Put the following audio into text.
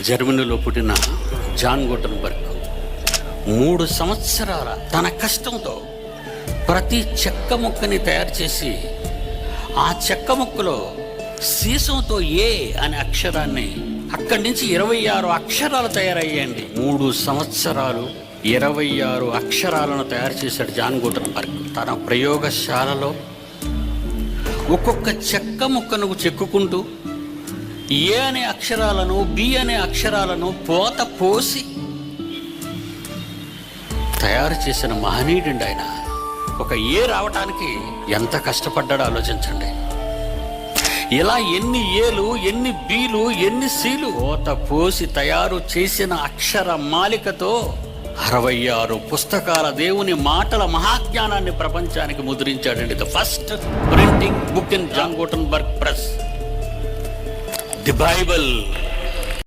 జర్మనీలో పుట్టిన John Gutenberg 3 సంవత్సరాల తన కష్టంతో ప్రతి చెక్క ముక్కని తయారు చేసి ఆ చెక్క ముక్కలో సీసంతో ఏ అనే అక్షరాన్ని అక్కడి నుంచి 26 అక్షరాలు తయారయ్యాయండి. 3 సంవత్సరాలు 26 అక్షరాలను తయారు చేశాడు జాన్ గుటెన్బర్గ్. తన ప్రయోగశాలలో ఒక్కొక్క చెక్క ముక్కను చెక్కుకుంటూ ఏ అనే అక్షరాలను బి అనే అక్షరాలను పోత పోసి తయారు చేసిన మహనీయుడండి ఆయన. ఒక ఏ రావటానికి ఎంత కష్టపడ్డాడో ఆలోచించండి. ఇలా ఎన్ని ఏలు, ఎన్ని బీలు, ఎన్ని సీలు పోత పోసి తయారు చేసిన అక్షర మాలికతో 66 పుస్తకాల దేవుని మాటల మహాజ్ఞానాన్ని ప్రపంచానికి ముద్రించాడండి. The first printing book in John Gutenberg press, the Bible.